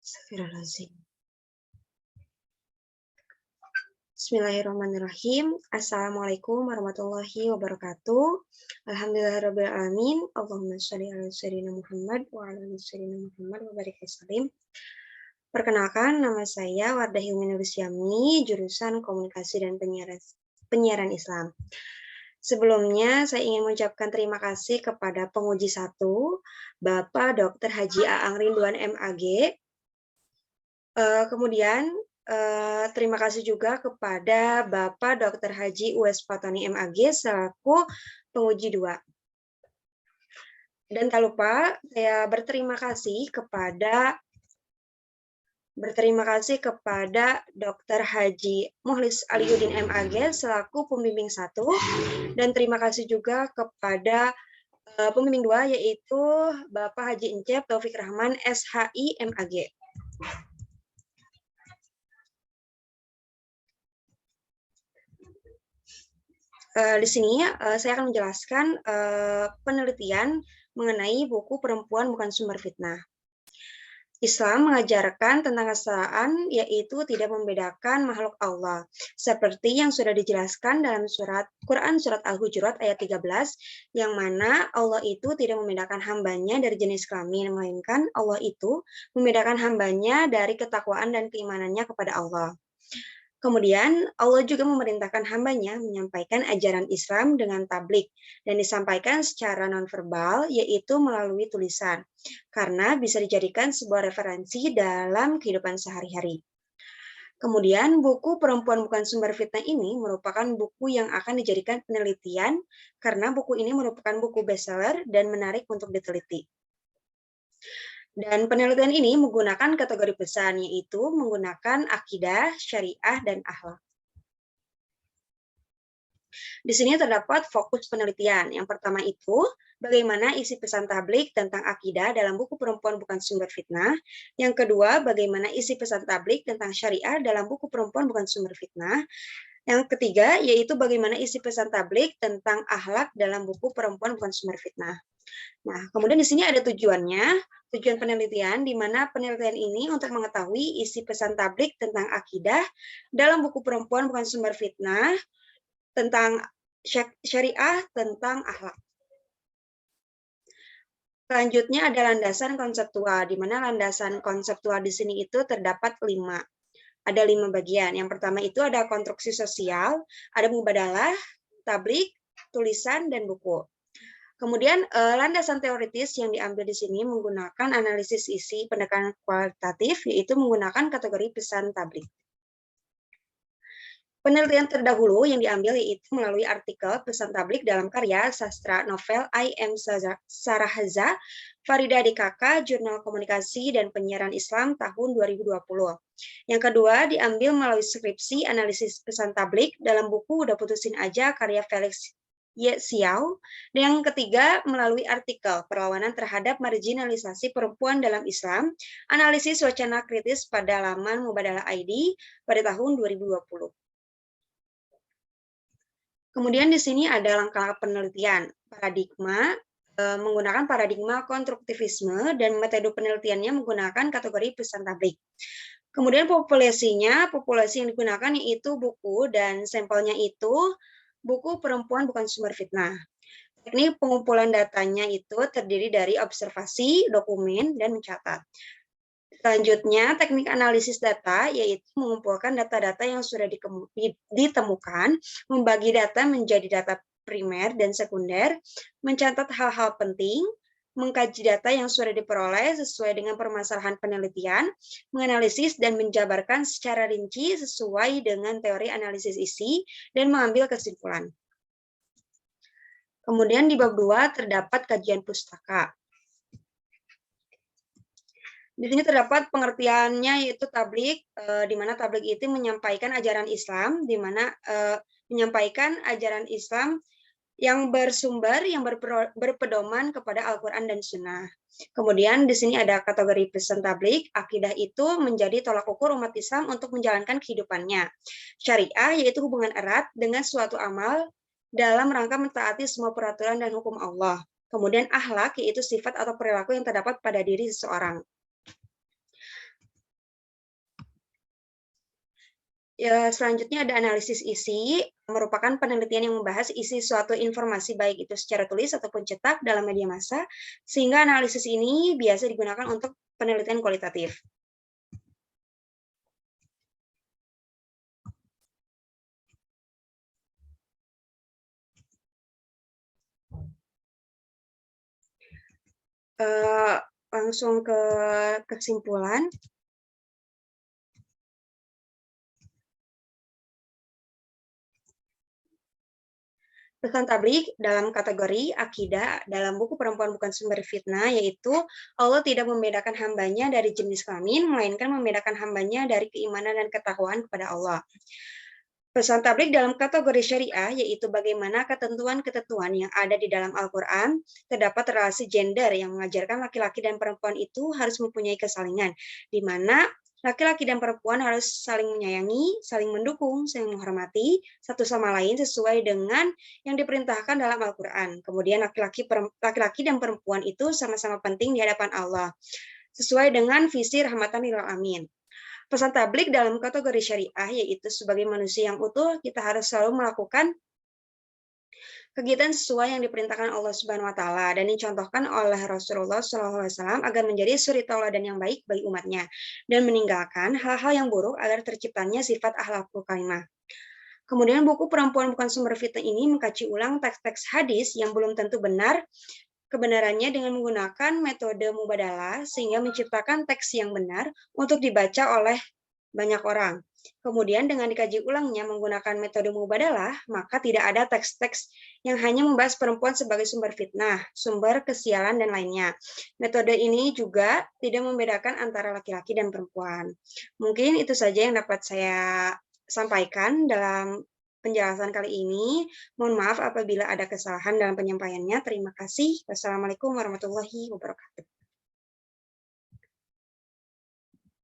Astagfirullahaladzim. Bismillahirrahmanirrahim. Assalamualaikum warahmatullahi wabarakatuh. Alhamdulillahirrahmanirrahim. Allahumma sholli ala sayyidina Muhammad wa ala ali sayyidina Muhammad wa barik wasallim. Perkenalkan, nama saya Wardah Hilmi Nurusyamni, jurusan Komunikasi dan Penyiaran Islam. Sebelumnya, saya ingin mengucapkan terima kasih kepada penguji 1, Bapak Dr. Haji Aang Rinduan MAG. Kemudian, terima kasih juga kepada Bapak Dr. Haji Uwais Fatoni MAG selaku penguji 2. Dan tak lupa, saya berterima kasih kepada Dr. Haji Muhlis Aliuddin MAG selaku pembimbing 1, dan terima kasih juga kepada pembimbing 2 yaitu Bapak Haji Encep Taufik Rahman SHI MAG. Di sini saya akan menjelaskan penelitian mengenai buku Perempuan Bukan Sumber Fitnah. Islam mengajarkan tentang kesetaraan, yaitu tidak membedakan makhluk Allah, seperti yang sudah dijelaskan dalam Quran Surat Al-Hujurat ayat 13, yang mana Allah itu tidak membedakan hambanya dari jenis kelamin, melainkan Allah itu membedakan hambanya dari ketakwaan dan keimanannya kepada Allah. Kemudian, Allah juga memerintahkan hambanya menyampaikan ajaran Islam dengan tablik, dan disampaikan secara nonverbal, yaitu melalui tulisan, karena bisa dijadikan sebuah referensi dalam kehidupan sehari-hari. Kemudian, buku Perempuan Bukan Sumber Fitnah ini merupakan buku yang akan dijadikan penelitian, karena buku ini merupakan buku bestseller dan menarik untuk diteliti. Dan penelitian ini menggunakan kategori pesan, yaitu menggunakan akidah, syariah, dan akhlak. Di sini terdapat fokus penelitian. Yang pertama itu, bagaimana isi pesan tablik tentang akidah dalam buku Perempuan Bukan Sumber Fitnah. Yang kedua, bagaimana isi pesan tablik tentang syariah dalam buku Perempuan Bukan Sumber Fitnah. Yang ketiga, yaitu bagaimana isi pesan tablik tentang akhlak dalam buku Perempuan Bukan Sumber Fitnah. Nah, kemudian di sini ada tujuan penelitian, di mana penelitian ini untuk mengetahui isi pesan tablik tentang akidah dalam buku Perempuan Bukan Sumber Fitnah, tentang syariah, tentang akhlak. Selanjutnya ada landasan konseptual, di mana landasan konseptual di sini itu terdapat 5. Ada 5 bagian. Yang pertama itu ada konstruksi sosial, ada mubadalah, tablik, tulisan, dan buku. Kemudian landasan teoritis yang diambil di sini menggunakan analisis isi pendekatan kualitatif, yaitu menggunakan kategori pesan tablik. Penelitian terdahulu yang diambil yaitu melalui artikel pesan tablik dalam karya sastra novel I. M. Sarahaza, Farida DKK, Jurnal Komunikasi dan Penyiaran Islam tahun 2020. Yang kedua diambil melalui skripsi analisis pesan tablik dalam buku Udah Putusin Aja karya Felix Xiao. Dan yang ketiga melalui artikel Perlawanan Terhadap Marginalisasi Perempuan dalam Islam, analisis wacana kritis pada laman Mubadalah ID pada tahun 2020. Kemudian di sini ada langkah penelitian, paradigma, menggunakan paradigma konstruktivisme, dan metode penelitiannya menggunakan kategori pesan tablik. Kemudian populasi yang digunakan yaitu buku, dan sampelnya itu buku Perempuan Bukan Sumber Fitnah. Teknik pengumpulan datanya itu terdiri dari observasi, dokumen, dan mencatat. Selanjutnya, teknik analisis data, yaitu mengumpulkan data-data yang sudah ditemukan, membagi data menjadi data primer dan sekunder, mencatat hal-hal penting, mengkaji data yang sudah diperoleh sesuai dengan permasalahan penelitian, menganalisis dan menjabarkan secara rinci sesuai dengan teori analisis isi, dan mengambil kesimpulan. Kemudian di bab 2 terdapat kajian pustaka. Di sini terdapat pengertiannya yaitu tablik, di mana tablik itu menyampaikan ajaran Islam, di mana menyampaikan ajaran Islam yang bersumber, yang berpedoman kepada Al-Quran dan Sunnah. Kemudian di sini ada kategori pesan tablik, akidah itu menjadi tolak ukur umat Islam untuk menjalankan kehidupannya. Syariah yaitu hubungan erat dengan suatu amal dalam rangka mentaati semua peraturan dan hukum Allah. Kemudian akhlak yaitu sifat atau perilaku yang terdapat pada diri seseorang. Ya, selanjutnya ada analisis isi, merupakan penelitian yang membahas isi suatu informasi baik itu secara tulis ataupun cetak dalam media massa, sehingga analisis ini biasa digunakan untuk penelitian kualitatif. Langsung ke kesimpulan. Pesan tabligh dalam kategori akidah dalam buku Perempuan Bukan Sumber Fitnah, yaitu Allah tidak membedakan hambanya dari jenis kelamin, melainkan membedakan hambanya dari keimanan dan ketakwaan kepada Allah. Pesan tabligh dalam kategori syariah, yaitu bagaimana ketentuan-ketentuan yang ada di dalam Al-Quran, terdapat relasi gender yang mengajarkan laki-laki dan perempuan itu harus mempunyai kesalingan, di mana laki-laki dan perempuan harus saling menyayangi, saling mendukung, saling menghormati satu sama lain sesuai dengan yang diperintahkan dalam Al-Quran. Kemudian laki-laki dan perempuan itu sama-sama penting di hadapan Allah, sesuai dengan visi rahmatan lil alamin. Pesan tabligh dalam kategori syariah, yaitu sebagai manusia yang utuh, kita harus selalu melakukan kegiatan sesuai yang diperintahkan Allah Subhanahu wa taala dan dicontohkan oleh Rasulullah SAW agar menjadi suri tauladan yang baik bagi umatnya dan meninggalkan hal-hal yang buruk agar terciptanya sifat akhlakul karimah. Kemudian buku Perempuan Bukan Sumber Fitnah ini mengkaji ulang teks-teks hadis yang belum tentu benar kebenarannya dengan menggunakan metode mubadalah sehingga menciptakan teks yang benar untuk dibaca oleh banyak orang. Kemudian dengan dikaji ulangnya menggunakan metode mubadalah, maka tidak ada teks-teks yang hanya membahas perempuan sebagai sumber fitnah, sumber kesialan, dan lainnya. Metode ini juga tidak membedakan antara laki-laki dan perempuan. Mungkin itu saja yang dapat saya sampaikan dalam penjelasan kali ini. Mohon maaf apabila ada kesalahan dalam penyampaiannya. Terima kasih. Wassalamualaikum warahmatullahi wabarakatuh.